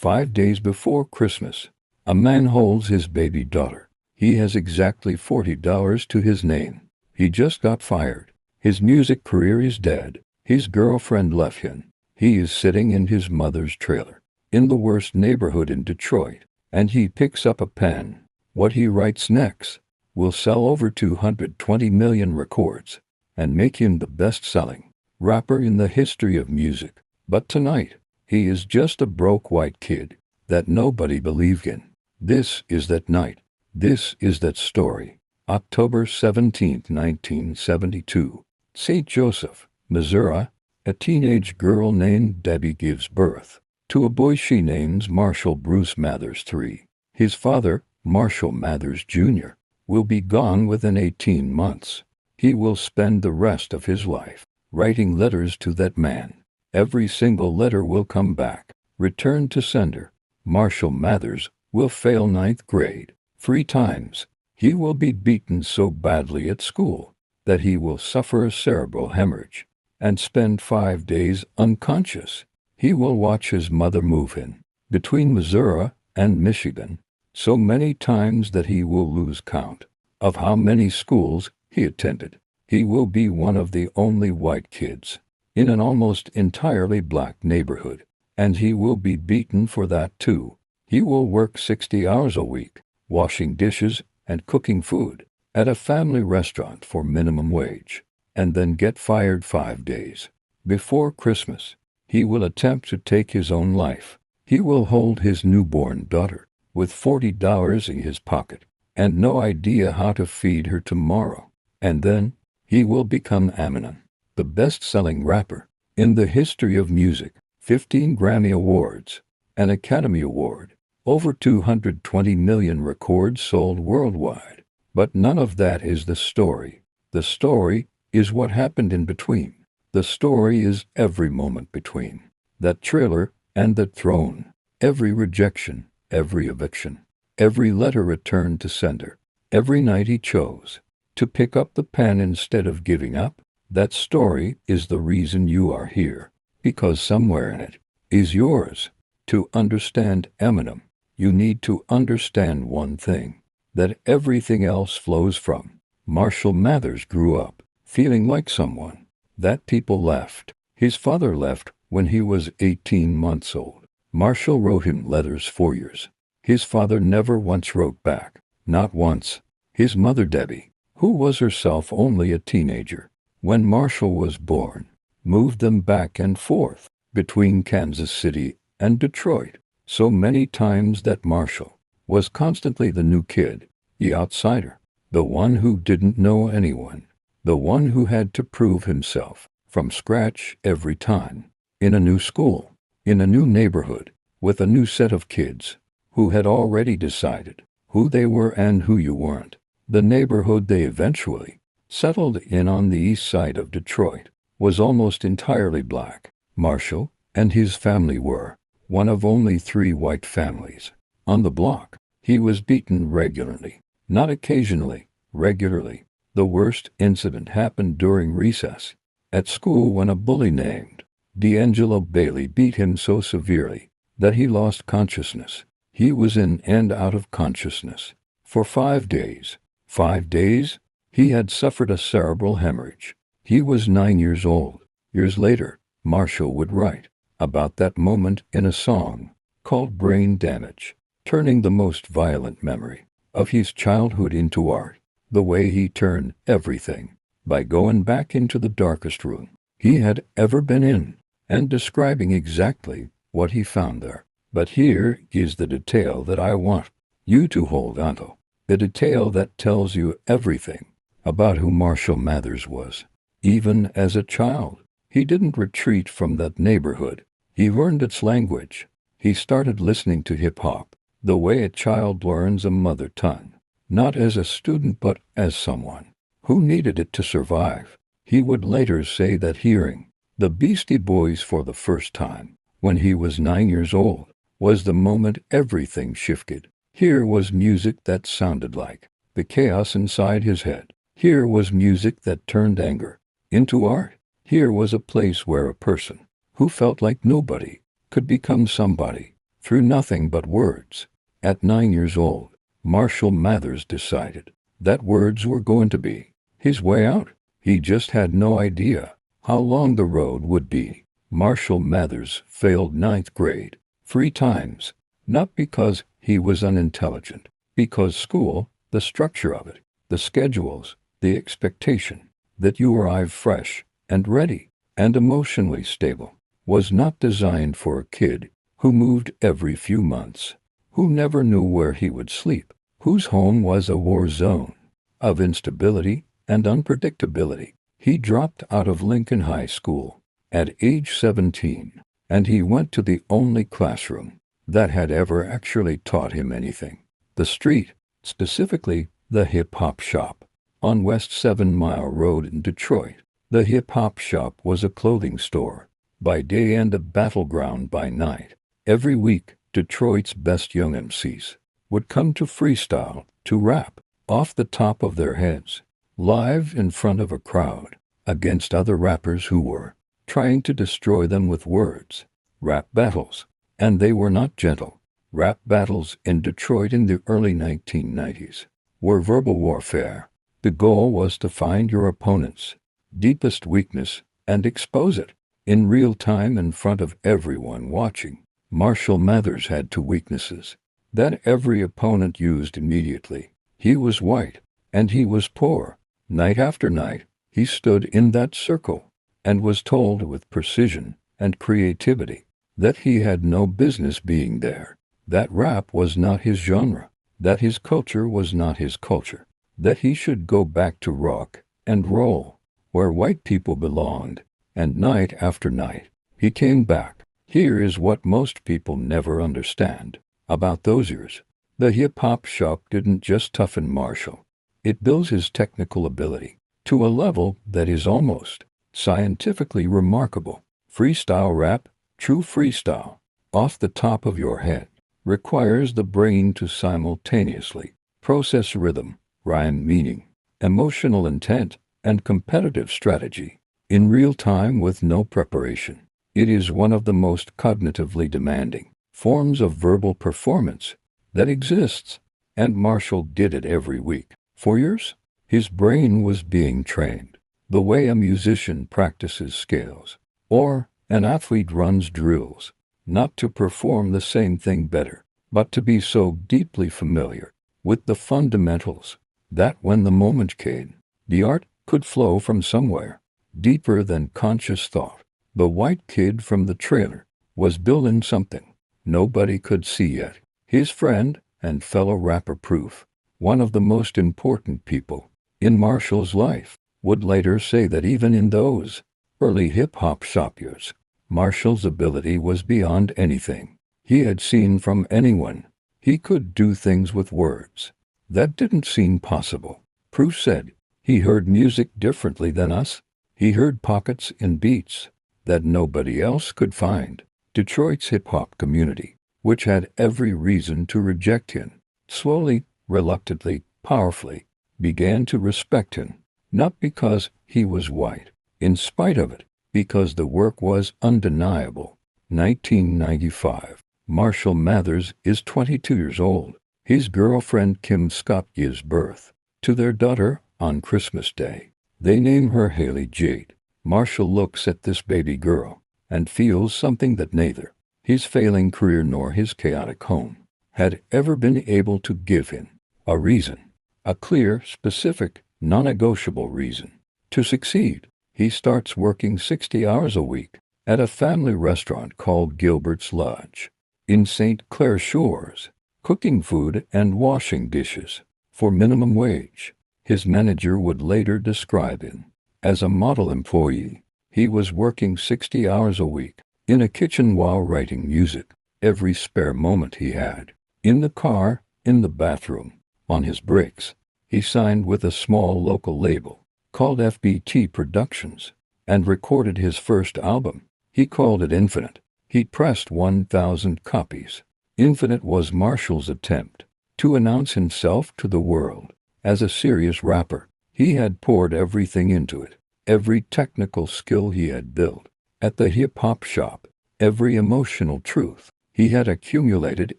5 days before Christmas, a man holds his baby daughter. He has exactly $40 to his name. He just got fired. His music career is dead. His girlfriend left him. He is sitting in his mother's trailer in the worst neighborhood in Detroit, and he picks up a pen. What he writes next will sell over 220 million records and make him the best-selling rapper in the history of music. But tonight, he is just a broke white kid that nobody believed in. This is that night. This is that story. October 17, 1972. St. Joseph, Missouri. A teenage girl named Debbie gives birth to a boy she names Marshall Bruce Mathers III. His father, Marshall Mathers Jr., will be gone within 18 months. He will spend the rest of his life writing letters to that man. Every single letter will come back, returned to sender. Marshall Mathers will fail 9th grade 3 times. He will be beaten so badly at school that he will suffer a cerebral hemorrhage and spend 5 days unconscious. He will watch his mother move in between Missouri and Michigan so many times that he will lose count of how many schools he attended. He will be one of the only white kids in an almost entirely black neighborhood, and he will be beaten for that too. He will work 60 hours a week, washing dishes and cooking food at a family restaurant for minimum wage, and then get fired 5 days before Christmas. He will attempt to take his own life. He will hold his newborn daughter with $40 in his pocket and no idea how to feed her tomorrow. And then he will become Eminem, the best-selling rapper in the history of music. 15 Grammy Awards, an Academy Award, over 220 million records sold worldwide. But none of that is the story. The story is what happened in between. The story is every moment between that trailer and that throne, every rejection, every eviction, every letter returned to sender, every night he chose to pick up the pen instead of giving up. That story is the reason you are here, because somewhere in it is yours. To understand Eminem, you need to understand one thing, that everything else flows from. Marshall Mathers grew up feeling like someone that people left. His father left when he was 18 months old. Marshall wrote him letters for years. His father never once wrote back, not once. His mother, Debbie, who was herself only a teenager when Marshall was born, moved them back and forth between Kansas City and Detroit so many times that Marshall was constantly the new kid, the outsider, the one who didn't know anyone, the one who had to prove himself from scratch every time, in a new school, in a new neighborhood, with a new set of kids who had already decided who they were and who you weren't. The neighborhood they eventually settled in on the east side of Detroit was almost entirely black. Marshall and his family were one of only 3 white families on the block. He was beaten regularly, not occasionally, regularly. The worst incident happened during recess at school when a bully named D'Angelo Bailey beat him so severely that he lost consciousness. He was in and out of consciousness for 5 days. 5 days? He had suffered a cerebral hemorrhage. He was 9 years old. Years later, Marshall would write about that moment in a song called Brain Damage, turning the most violent memory of his childhood into art, the way he turned everything by going back into the darkest room he had ever been in and describing exactly what he found there. But here is the detail that I want you to hold on to, the detail that tells you everything about who Marshall Mathers was. Even as a child, he didn't retreat from that neighborhood. He learned its language. He started listening to hip-hop the way a child learns a mother tongue, not as a student but as someone who needed it to survive. He would later say that hearing the Beastie Boys for the first time when he was 9 years old was the moment everything shifted. Here was music that sounded like the chaos inside his head. Here was music that turned anger into art. Here was a place where a person who felt like nobody could become somebody. through nothing but words. At 9 years old, Marshall Mathers decided that words were going to be his way out. He just had no idea how long the road would be. Marshall Mathers failed ninth grade 3 times, not because he was unintelligent, because school, the structure of it, the schedules, the expectation that you arrive fresh and ready and emotionally stable, was not designed for a kid who moved every few months, who never knew where he would sleep, whose home was a war zone of instability and unpredictability. He dropped out of Lincoln High School at age 17, and he went to the only classroom that had ever actually taught him anything. The street, specifically the hip-hop shop, on West 7 Mile Road in Detroit. The hip-hop shop was a clothing store by day and a battleground by night. Every week, Detroit's best young MCs would come to freestyle, to rap off the top of their heads, live in front of a crowd, against other rappers who were trying to destroy them with words. Rap battles, and they were not gentle. Rap battles in Detroit in the early 1990s were verbal warfare. The goal was to find your opponent's deepest weakness and expose it in real time in front of everyone watching. Marshall Mathers had two weaknesses that every opponent used immediately. He was white, and he was poor. Night after night, he stood in that circle and was told with precision and creativity that he had no business being there, that rap was not his genre, that his culture was not his culture, that he should go back to rock and roll, where white people belonged. And night after night, he came back. Here is what most people never understand about those years. The hip-hop shop didn't just toughen Marshall. It builds his technical ability to a level that is almost scientifically remarkable. Freestyle rap, true freestyle, off the top of your head, requires the brain to simultaneously process rhythm, rhyme meaning, emotional intent, and competitive strategy in real time with no preparation. It is one of the most cognitively demanding forms of verbal performance that exists, and Marshall did it every week. For years, his brain was being trained the way a musician practices scales or an athlete runs drills, not to perform the same thing better, but to be so deeply familiar with the fundamentals that when the moment came, the art could flow from somewhere deeper than conscious thought. The white kid from the trailer was building something nobody could see yet. His friend and fellow rapper Proof, one of the most important people in Marshall's life, would later say that even in those early hip-hop shop years, Marshall's ability was beyond anything he had seen from anyone. He could do things with words that didn't seem possible. Proof said he heard music differently than us. He heard pockets in beats that nobody else could find. Detroit's hip-hop community, which had every reason to reject him, slowly, reluctantly, powerfully, began to respect him, not because he was white, in spite of it, because the work was undeniable. 1995. Marshall Mathers is 22 years old. His girlfriend Kim Scott gives birth to their daughter on Christmas Day. They name her Haley Jade. Marshall looks at this baby girl and feels something that neither his failing career nor his chaotic home had ever been able to give him. A reason, a clear, specific, non-negotiable reason to succeed. He starts working 60 hours a week at a family restaurant called Gilbert's Lodge in St. Clair Shores, cooking food and washing dishes for minimum wage. His manager would later describe him as a model employee. He was working 60 hours a week in a kitchen while writing music every spare moment he had. In the car, in the bathroom, on his breaks. He signed with a small local label called FBT Productions and recorded his first album. He called it Infinite. He pressed 1,000 copies. Infinite was Marshall's attempt to announce himself to the world as a serious rapper. He had poured everything into it, every technical skill he had built at the hip-hop shop, every emotional truth he had accumulated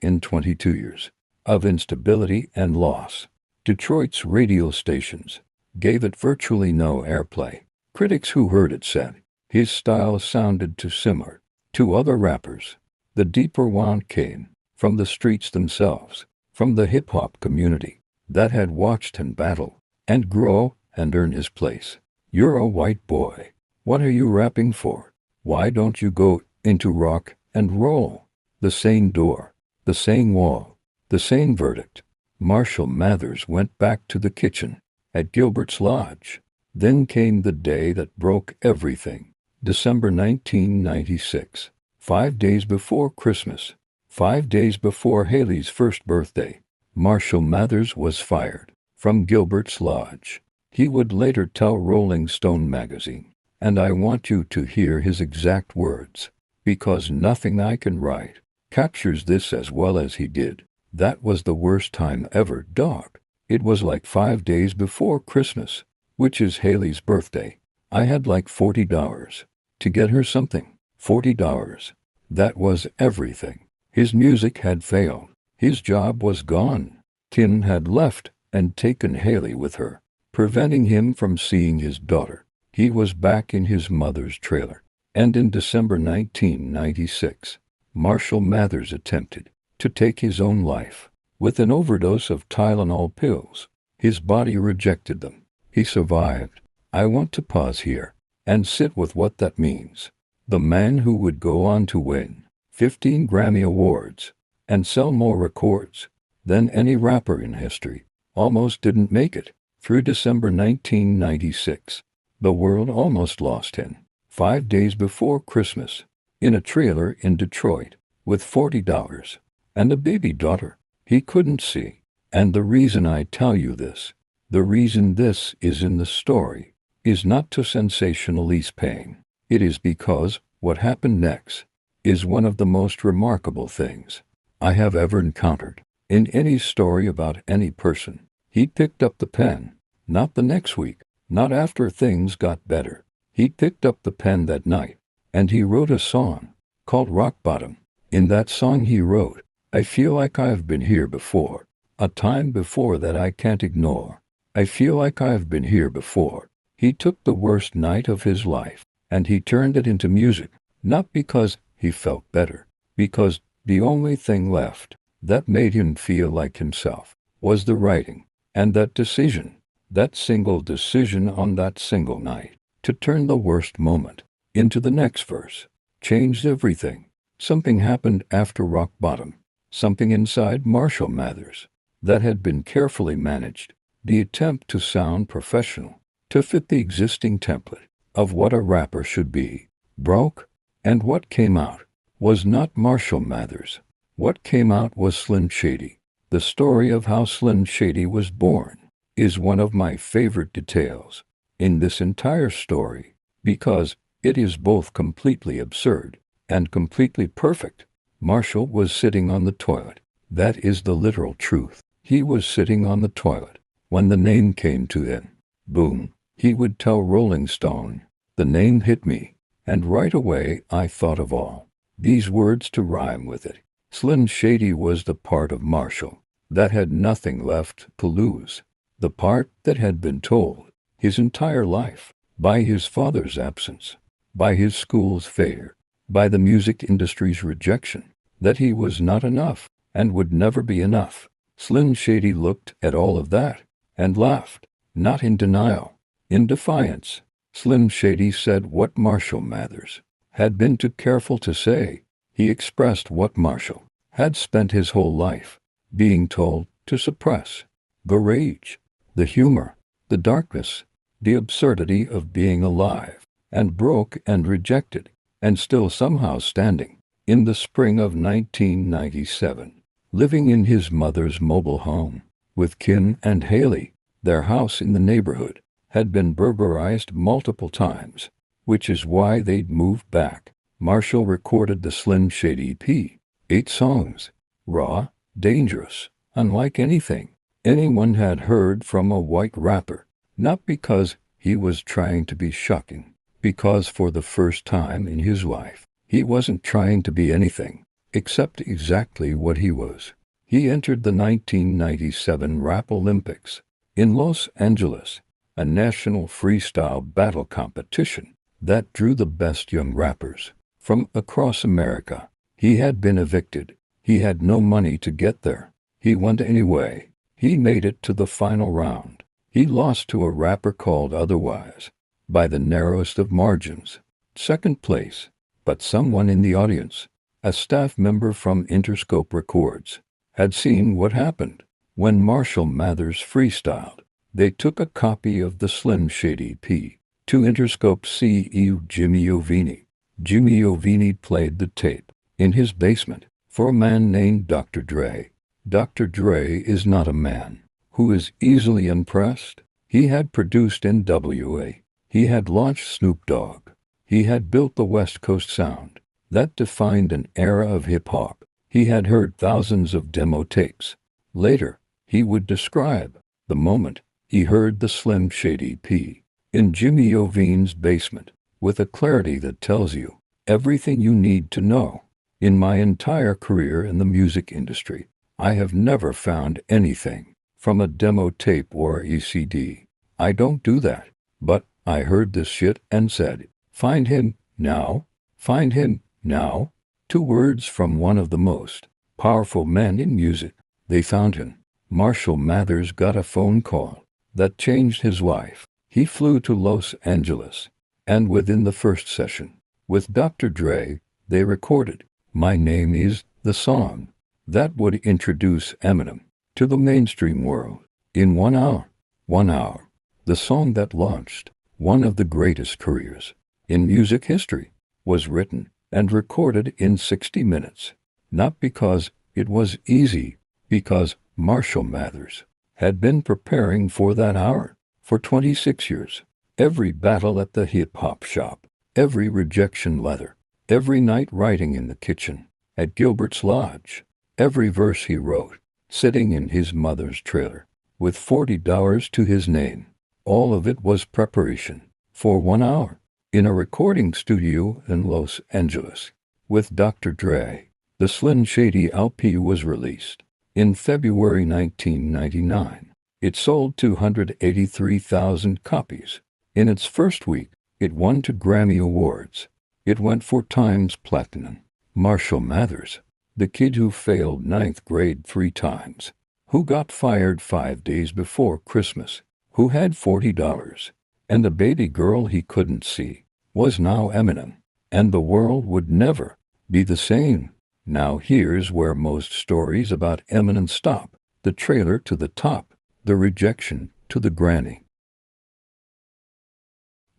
in 22 years of instability and loss. Detroit's radio stations gave it virtually no airplay. Critics who heard it said his style sounded too similar to other rappers. The deeper wound came from the streets themselves, from the hip-hop community that had watched him battle and grow and earn his place. You're a white boy. What are you rapping for? Why don't you go into rock and roll? The same door, the same wall, the same verdict. Marshall Mathers went back to the kitchen at Gilbert's Lodge. Then came the day that broke everything. December 1996. 5 days before Christmas. 5 days before Haley's first birthday. Marshall Mathers was fired from Gilbert's Lodge. He would later tell Rolling Stone magazine, and I want you to hear his exact words, because nothing I can write captures this as well as he did. That was the worst time ever, dog. It was like 5 days before Christmas, which is Haley's birthday. I had like $40 to get her something. $40. That was everything. His music had failed. His job was gone. Kim had left and taken Haley with her, preventing him from seeing his daughter. He was back in his mother's trailer. And in December 1996, Marshall Mathers attempted to take his own life with an overdose of Tylenol pills. His body rejected them. He survived. I want to pause here and sit with what that means. The man who would go on to win 15 Grammy Awards and sell more records than any rapper in history almost didn't make it through December 1996. The world almost lost him. 5 days before Christmas, in a trailer in Detroit, with $40 and a baby daughter he couldn't see. And the reason I tell you this, the reason this is in the story, is not to sensationalize pain. It is because what happened next is one of the most remarkable things I have ever encountered in any story about any person. He picked up the pen, not the next week, not after things got better. He picked up the pen that night, and he wrote a song called Rock Bottom. In that song he wrote, I feel like I've been here before, a time before that I can't ignore. I feel like I've been here before. He took the worst night of his life, and he turned it into music, not because he felt better, because the only thing left that made him feel like himself was the writing. And that decision, that single decision on that single night, to turn the worst moment into the next verse, changed everything. Something happened after Rock Bottom, something inside Marshall Mathers that had been carefully managed. The attempt to sound professional, to fit the existing template of what a rapper should be, broke, and what came out was not Marshall Mathers. What came out was Slim Shady. The story of how Slim Shady was born is one of my favorite details in this entire story, because it is both completely absurd and completely perfect. Marshall was sitting on the toilet. That is the literal truth. He was sitting on the toilet when the name came to him. Boom, he would tell Rolling Stone. The name hit me, and right away I thought of all these words to rhyme with it. Slim Shady was the part of Marshall that had nothing left to lose, the part that had been told his entire life by his father's absence, by his school's failure, by the music industry's rejection, that he was not enough and would never be enough. Slim Shady looked at all of that and laughed, not in denial, in defiance. Slim Shady said what Marshall Mathers had been too careful to say. He expressed what Marshall had spent his whole life being told to suppress: the rage, the humor, the darkness, the absurdity of being alive and broke and rejected and still somehow standing. In the spring of 1997, living in his mother's mobile home with Kim and Haley, their house in the neighborhood had been burglarized multiple times, which is why they'd moved back. Marshall recorded the Slim Shady EP, 8 songs, raw, dangerous, unlike anything anyone had heard from a white rapper, not because he was trying to be shocking, because for the first time in his life, he wasn't trying to be anything accept exactly what he was. He entered the 1997 Rap Olympics in Los Angeles, a national freestyle battle competition that drew the best young rappers from across America. He had been evicted. He had no money to get there. He went anyway. He made it to the final round. He lost to a rapper called Otherwise by the narrowest of margins, second place. But someone in the audience, a staff member from Interscope Records, had seen what happened when Marshall Mathers freestyled. They took a copy of the Slim Shady EP to Interscope CEO Jimmy Iovine. Jimmy Iovine played the tape in his basement for a man named Dr. Dre. Dr. Dre is not a man who is easily impressed. He had produced NWA. He had launched Snoop Dogg. He had built the West Coast sound that defined an era of hip-hop. He had heard thousands of demo tapes. Later, he would describe the moment he heard the Slim Shady EP in Jimmy Iovine's basement with a clarity that tells you everything you need to know. In my entire career in the music industry, I have never found anything from a demo tape or a CD. I don't do that. But I heard this shit and said, find him now, find him now. 2 words from one of the most powerful men in music. They found him. Marshall Mathers got a phone call that changed his life. He flew to Los Angeles, and within the first session with Dr. Dre, they recorded My Name Is, the song that would introduce Eminem to the mainstream world. In 1 hour, 1 hour, the song that launched one of the greatest careers in music history was written and recorded in 60 minutes. Not because it was easy, because Marshall Mathers had been preparing for that hour for 26 years. Every battle at the hip-hop shop, every rejection letter, every night writing in the kitchen at Gilbert's Lodge, every verse he wrote sitting in his mother's trailer with $40 to his name. All of it was preparation for 1 hour in a recording studio in Los Angeles with Dr. Dre. The Slim Shady LP was released in February 1999. It sold 283,000 copies. In its first week, it won 2 Grammy Awards. It went 4 times platinum. Marshall Mathers, the kid who failed 9th grade 3 times, who got fired 5 days before Christmas, who had $40, and the baby girl he couldn't see, was now Eminem, and the world would never be the same. Now here's where most stories about Eminem stop. The trailer to the top, the rejection to the granny,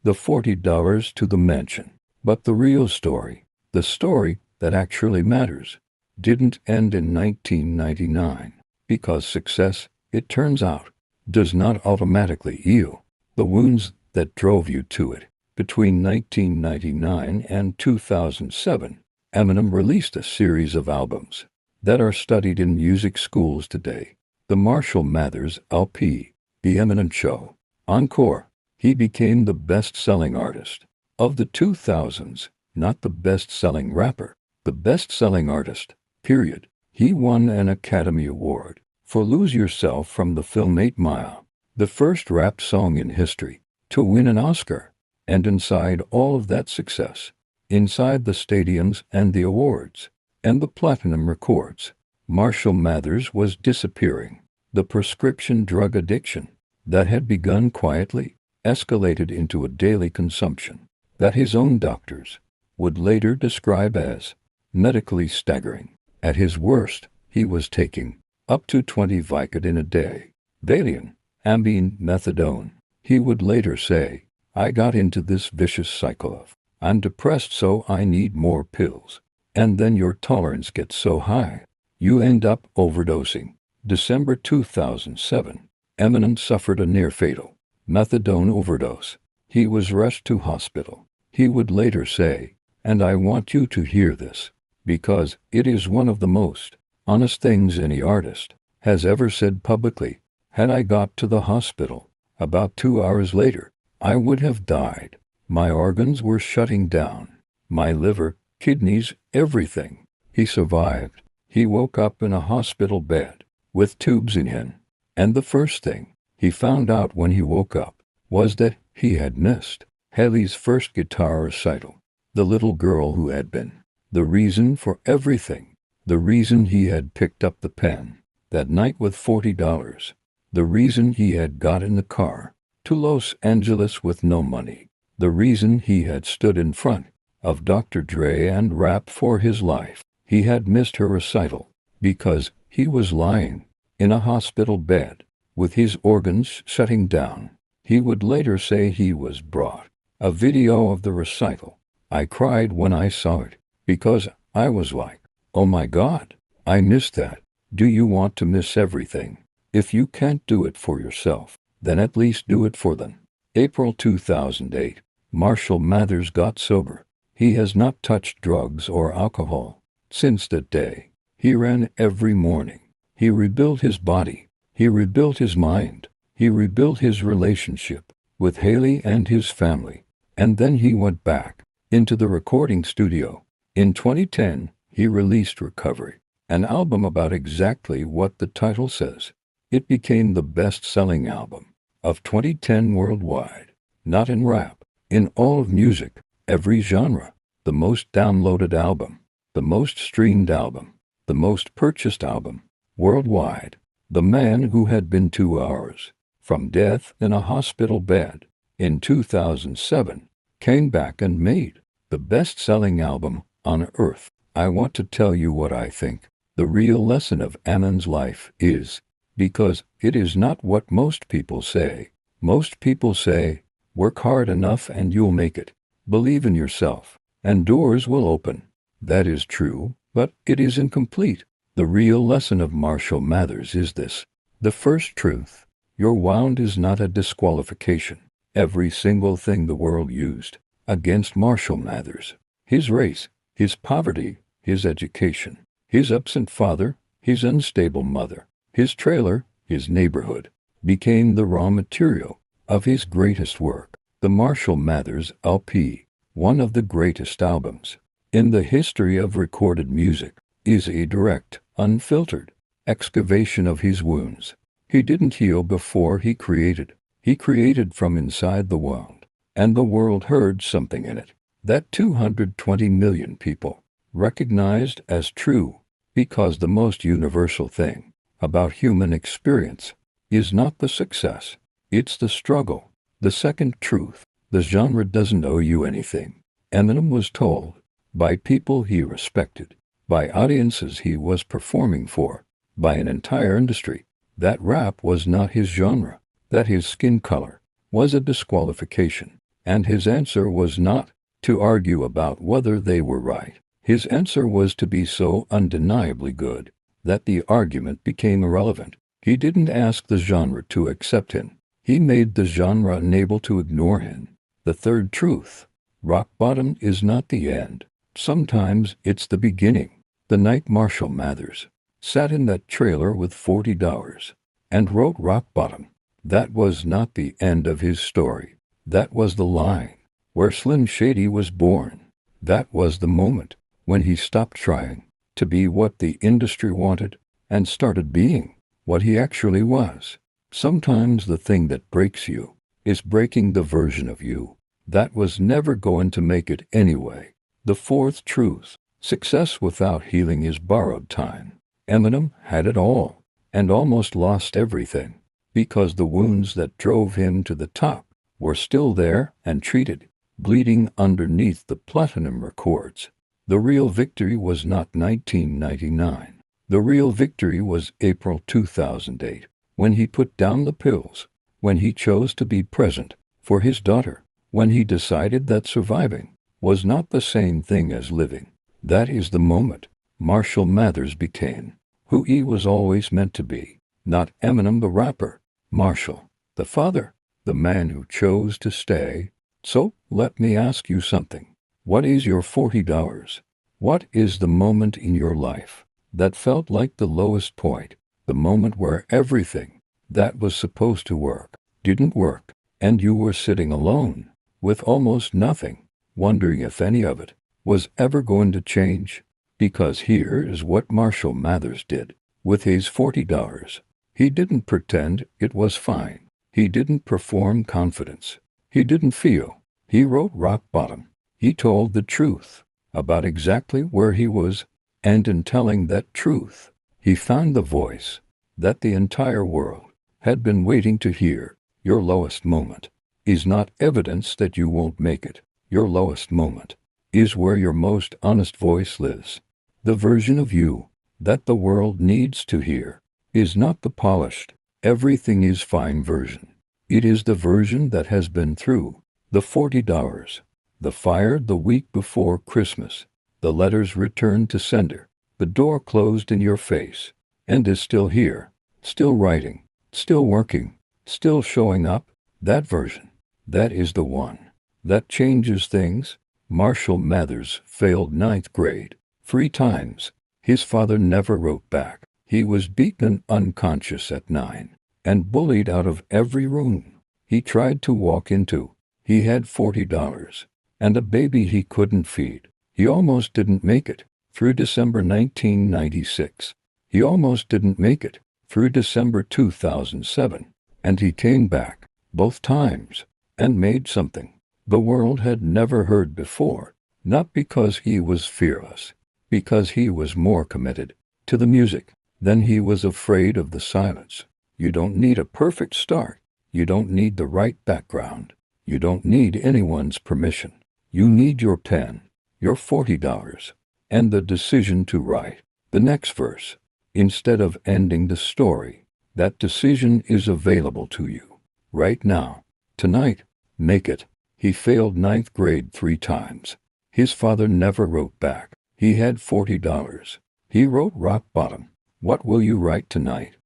the $40 to the mansion. But the real story, the story that actually matters, didn't end in 1999, because success, it turns out, does not automatically heal the wounds that drove you to it. Between 1999 and 2007, Eminem released a series of albums that are studied in music schools today. The Marshall Mathers LP, The Eminem Show, Encore. He became the best-selling artist of the 2000s, not the best-selling rapper, the best-selling artist, period. He won an Academy Award for Lose Yourself from the film 8 Mile, the first rap song in history to win an Oscar. And inside all of that success, inside the stadiums and the awards and the platinum records, Marshall Mathers was disappearing. The prescription drug addiction that had begun quietly escalated into a daily consumption that his own doctors would later describe as medically staggering. At his worst, he was taking up to 20 Vicodin a day, Valium, Ambien, methadone. He would later say, I got into this vicious cycle of, I'm depressed so I need more pills. And then your tolerance gets so high, you end up overdosing. December 2007, Eminem suffered a near-fatal methadone overdose. He was rushed to hospital. He would later say, and I want you to hear this, because it is one of the most honest things any artist has ever said publicly. Had I got to the hospital about 2 hours later, I would have died. My organs were shutting down. My liver, kidneys, everything He survived. He woke up in a hospital bed with tubes in him. And the first thing he found out when he woke up was that he had missed Haley's first guitar recital. The little girl who had been the reason for everything. The reason he had picked up the pen that night with $40. The reason he had got in the car to Los Angeles with no money. The reason he had stood in front of Dr. Dre and rapped for his life. He had missed her recital because he was lying in a hospital bed with his organs shutting down. He would later say he was brought a video of the recital. I cried when I saw it because I was like, oh my God, I missed that. Do you want to miss everything? If you can't do it for yourself, then at least do it for them. April 2008, Marshall Mathers got sober. He has not touched drugs or alcohol since that day. He ran every morning. He rebuilt his body. He rebuilt his mind. He rebuilt his relationship with Haley and his family. And then he went back into the recording studio. In 2010, he released Recovery, an album about exactly what the title says. It became the best-selling album of 2010 worldwide, not in rap, in all of music, every genre, the most downloaded album, the most streamed album, the most purchased album worldwide. The man who had been 2 hours from death in a hospital bed in 2007 came back and made the best-selling album on earth. I want to tell you what I think the real lesson of Eminem's life is, because it is not what most people say. Most people say, work hard enough and you'll make it. Believe in yourself, and doors will open. That is true, but it is incomplete. The real lesson of Marshall Mathers is this. The first truth: your wound is not a disqualification. Every single thing the world used against Marshall Mathers, his race, his poverty, his education, his absent father, his unstable mother, his trailer, his neighborhood, became the raw material of his greatest work. The Marshall Mathers LP, one of the greatest albums in the history of recorded music, is a direct, unfiltered excavation of his wounds. He didn't heal before he created. He created from inside the world, and the world heard something in it that 220 million people recognized as true, because the most universal thing about human experience is not the success, it's the struggle. The second truth: the genre doesn't owe you anything. Eminem was told by people he respected, by audiences he was performing for, by an entire industry, that rap was not his genre, that his skin color was a disqualification, and his answer was not to argue about whether they were right. His answer was to be so undeniably good that the argument became irrelevant. He didn't ask the genre to accept him. He made the genre unable to ignore him. The third truth: rock bottom is not the end. Sometimes it's the beginning. The night Marshall Mathers sat in that trailer with $40 and wrote Rock Bottom, that was not the end of his story. That was the line where Slim Shady was born. That was the moment when he stopped trying to be what the industry wanted and started being what he actually was. Sometimes the thing that breaks you is breaking the version of you that was never going to make it anyway. The fourth truth: success without healing is borrowed time. Eminem had it all and almost lost everything because the wounds that drove him to the top were still there and treated, bleeding underneath the platinum records. The real victory was not 1999. The real victory was April 2008, when he put down the pills, when he chose to be present for his daughter, when he decided that surviving was not the same thing as living. That is the moment Marshall Mathers became who he was always meant to be. Not Eminem the rapper, Marshall, the father, the man who chose to stay. So, let me ask you something. What is your $40? What is the moment in your life that felt like the lowest point? The moment where everything that was supposed to work didn't work, and you were sitting alone with almost nothing, wondering if any of it was ever going to change. Because here is what Marshall Mathers did with his $40. He didn't pretend it was fine. He didn't perform confidence. He didn't feel. He wrote rock bottom. He told the truth about exactly where he was, and in telling that truth, he found the voice that the entire world had been waiting to hear. Your lowest moment is not evidence that you won't make it. Your lowest moment is where your most honest voice lives. The version of you that the world needs to hear is not the polished, everything is fine version. It is the version that has been through the $40, the fire the week before Christmas, the letters returned to sender, the door closed in your face, and is still here, still writing, still working, still showing up. That version, that is the one that changes things. Marshall Mathers failed ninth grade 3 times. His father never wrote back. He was beaten unconscious at 9 and bullied out of every room he tried to walk into. He had $40 and a baby he couldn't feed. He almost didn't make it through December 1996. He almost didn't make it through December 2007. And he came back both times and made something the world had never heard before, not because he was fearless, because he was more committed to the music than he was afraid of the silence. You don't need a perfect start. You don't need the right background. You don't need anyone's permission. You need your pen, your $40, and the decision to write the next verse. Instead of ending the story, that decision is available to you right now, tonight. Make it. He failed ninth grade 3 times. His father never wrote back. He had $40. He wrote rock bottom. What will you write tonight?